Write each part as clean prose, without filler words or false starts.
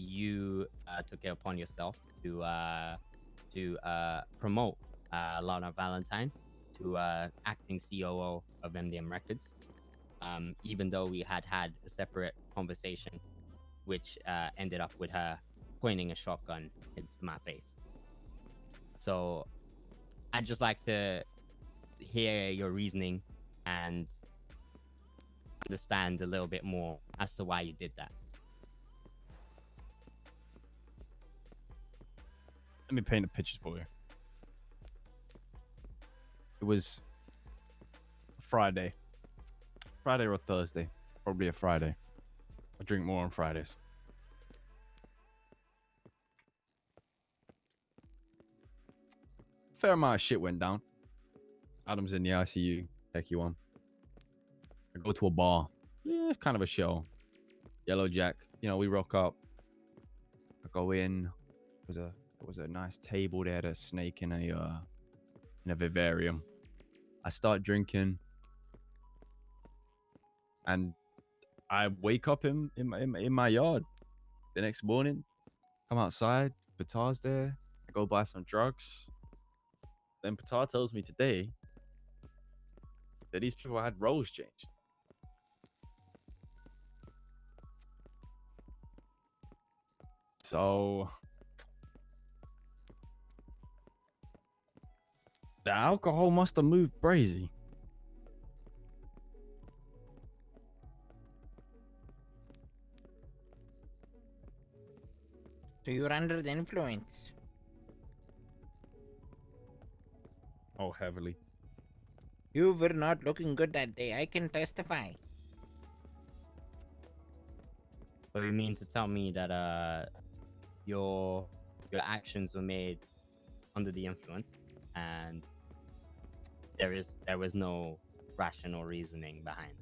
you took it upon yourself to promote Lana Valentine to acting COO of MDM Records, even though we had a separate conversation, which ended up with her pointing a shotgun into my face. So I'd just like to hear your reasoning and understand a little bit more as to why you did that. Let me paint a picture for you. It was Friday or Thursday, probably a Friday. I drink more on Fridays. Fair amount of shit went down. Adam's in the ICU, techie one. I go to a bar. Yeah, kind of a show. Yellow Jack. You know, we rock up. I go in. There was a nice table there, a snake in a vivarium. I start drinking. And I wake up in my yard the next morning. Come outside. Patar's there. I go buy some drugs. Then Patar tells me today that these people had roles changed. So the alcohol must have moved crazy. So you're under the influence. Oh, heavily. You were not looking good that day. I can testify. So you mean to tell me that your actions were made under the influence, and there was no rational reasoning behind it?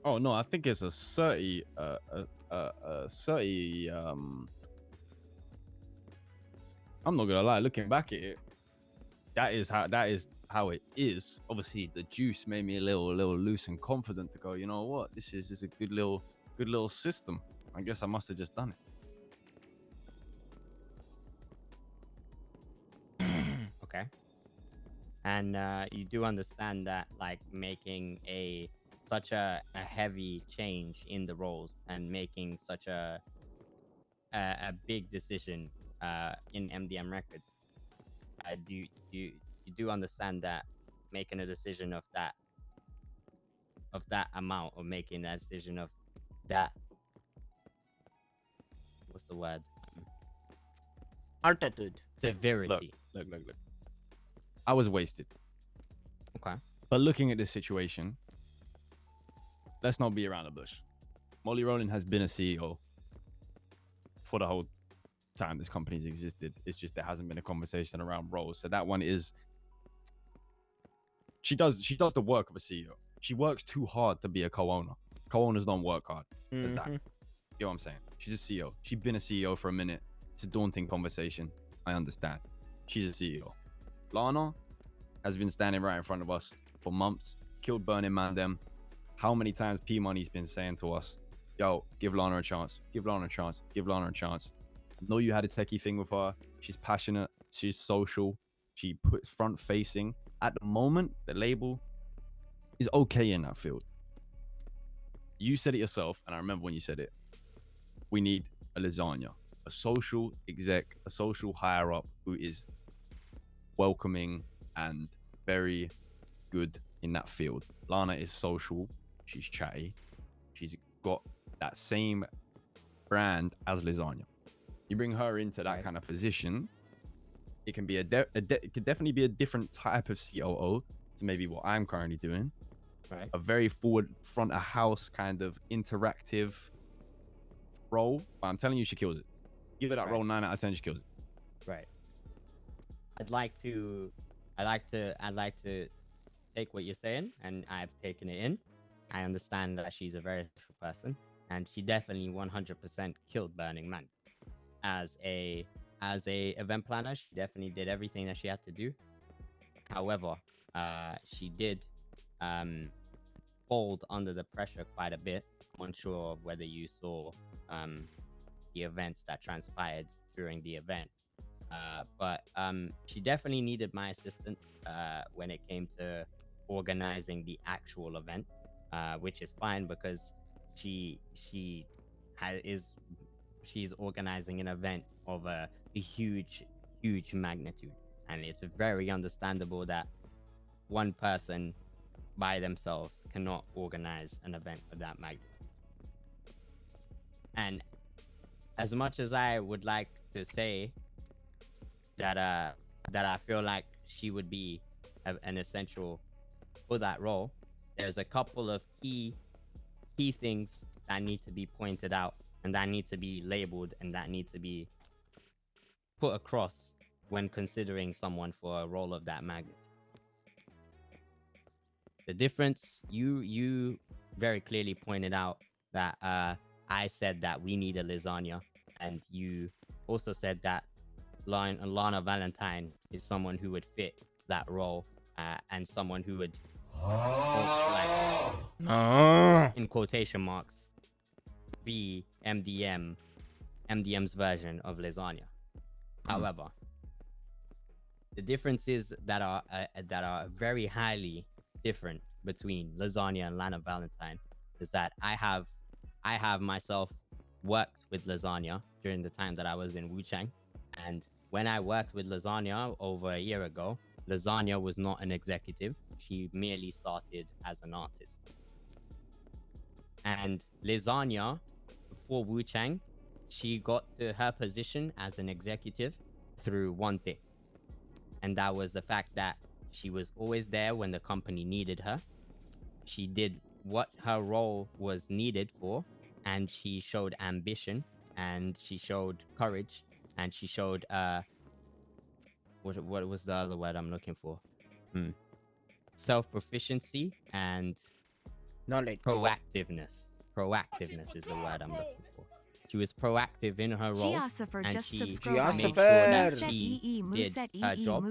Oh no, I think it's a 30 I'm not gonna lie, looking back at it, that is how it is. Obviously the juice made me a little loose and confident to go, you know what, this is just a good little system. I guess I must have just done it. Okay. And you do understand that, like, making such a heavy change in the roles and making such a big decision in MDM Records, you do understand that making a decision of that amount, or making that decision of that, what's the word, Altitude, severity. Look. I was wasted. Okay. But looking at this situation, let's not be around the bush. Molly Rowland has been a CEO for the whole time this company's existed. It's just there hasn't been a conversation around roles. So that one is, she does the work of a CEO. She works too hard to be a co-owner. Co-owners don't work hard. There's that. You know what I'm saying? She's a CEO. She's been a CEO for a minute. It's a daunting conversation. I understand. She's a CEO. Lana has been standing right in front of us for months. Killed burning Mandem. How many times P Money's been saying to us, yo, give Lana a chance. Give Lana a chance. Give Lana a chance. I know you had a techie thing with her. She's passionate. She's social. She puts front facing. At the moment, the label is okay in that field. You said it yourself, and I remember when you said it. We need a lasagna, a social exec, a social higher up who is welcoming and very good in that field. Lana is social. She's chatty. She's got that same brand as lasagna. You bring her into that kind of position, it can be it could definitely be a different type of COO to maybe what I'm currently doing. Right. A very forward, front of house kind of interactive role. But I'm telling you, she kills it. Give her that role 9 out of 10, she kills it. Right. I'd like to take what you're saying, and I've taken it in. I understand that she's a very special person, and she definitely 100% killed Burning Man. As a event planner, she definitely did everything that she had to do. However, she did fold under the pressure quite a bit. I'm unsure of whether you saw the events that transpired during the event. But she definitely needed my assistance when it came to organizing the actual event, which is fine because she's organizing an event of a huge magnitude, and it's very understandable that one person by themselves cannot organize an event of that magnitude. And as much as I would like to say that I feel like she would be an essential for that role, there's a couple of key things that need to be pointed out, and that need to be labeled, and that need to be put across when considering someone for a role of that magnitude. The difference, you very clearly pointed out that I said that we need a lasagna, and you also said that Lana Valentine is someone who would fit that role, and someone who would, in quotation marks, be MDM's version of lasagna. However, the differences that are very highly different between lasagna and Lana Valentine is that I have myself worked with lasagna during the time that I was in Wu-Chang, and when I worked with lasagna over a year ago, lasagna was not an executive. She merely started as an artist. And lasagna, before Wu-Chang, she got to her position as an executive through one thing, and that was the fact that she was always there when the company needed her. She did what her role was needed for, and she showed ambition, and she showed courage, and she showed what was the other word I'm looking for? Self-proficiency and Knowledge. proactiveness. Proactiveness is the word I'm looking for. She was proactive in her role, and she made sure that she did her job,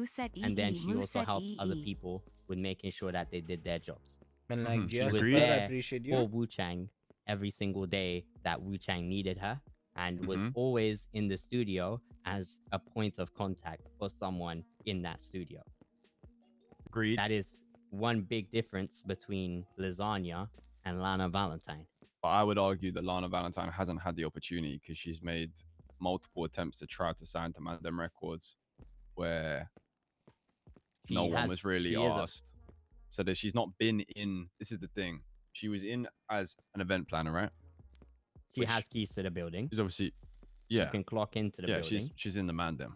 and then she also helped other people with making sure that they did their jobs. And like She was I there appreciate for you. Wu-Chang every single day that Wu-Chang needed her, and was always in the studio as a point of contact for someone in that studio. Agreed. That is one big difference between lasagna and Lana Valentine. But I would argue that Lana Valentine hasn't had the opportunity because she's made multiple attempts to try to sign to Mandem Records where no one was really asked. So that she's not been in. This is the thing. She was in as an event planner, right? She has keys to the building. She's obviously, yeah. She can clock into the building. Yeah, she's in the Mandem.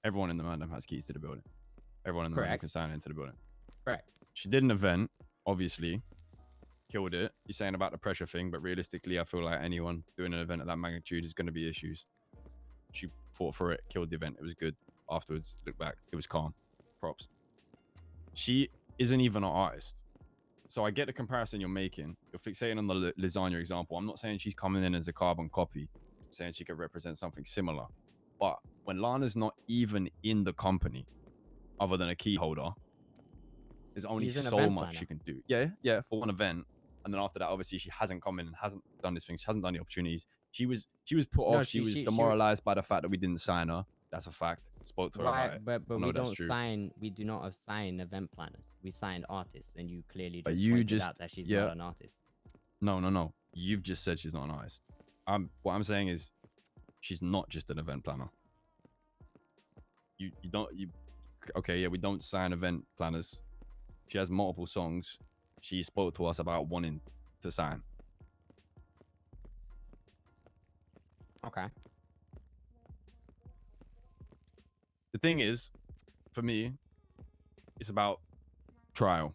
Everyone in the Mandem has keys to the building. Everyone in the Mandem can sign into the building. Correct. She did an event, obviously. Killed it. You're saying about the pressure thing, but realistically, I feel like anyone doing an event of that magnitude is going to be issues. She fought for it, killed the event. It was good. Afterwards, look back, it was calm. Props. She isn't even an artist. So I get the comparison you're making. You're fixating on the lasagna example. I'm not saying she's coming in as a carbon copy. I'm saying she could represent something similar. But when Lana's not even in the company, other than a key holder, there's only so much she can do. Yeah, for one event. And then after that, obviously, she hasn't come in and hasn't done this thing. She hasn't done the opportunities. She was put off. She was demoralized by the fact that we didn't sign her. That's a fact. Spoke to her about it. But we don't sign. We do not assign event planners. We signed artists, and you clearly pointed out that she's not an artist. No. You've just said she's not an artist. What I'm saying is, she's not just an event planner. We don't sign event planners. She has multiple songs. She spoke to us about wanting to sign. Okay. The thing is, for me, it's about trial.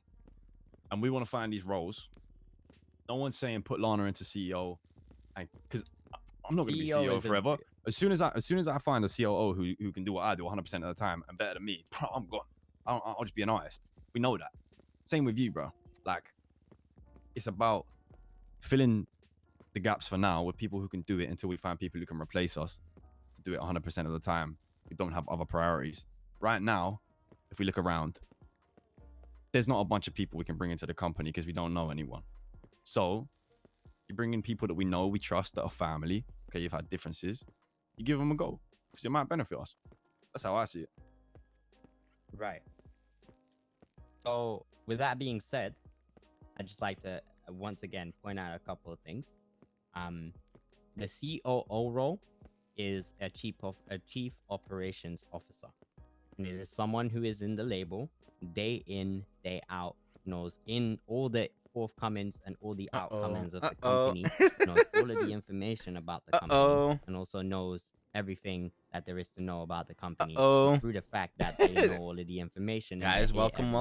And we want to find these roles. No one's saying put Lana into CEO. Because I'm not going to be CEO forever. As soon as I find a COO who can do what I do 100% of the time and better than me, bro, I'm gone. I'll just be an artist. We know that. Same with you, bro. Like, it's about filling the gaps for now with people who can do it until we find people who can replace us to do it 100% of the time. We don't have other priorities. Right now, if we look around, there's not a bunch of people we can bring into the company because we don't know anyone. So you bring in people that we know, we trust, that are family. Okay, you've had differences. You give them a go because it might benefit us. That's how I see it. Right. So, with that being said, I'd just like to once again point out a couple of things. The COO role is a chief operations officer, and it is someone who is in the label day in, day out, knows in all the forthcomings and all the outcomings of the company, knows all of the information about the company, and also knows everything that there is to know about the company through the fact that they know all of the information. Guys, welcome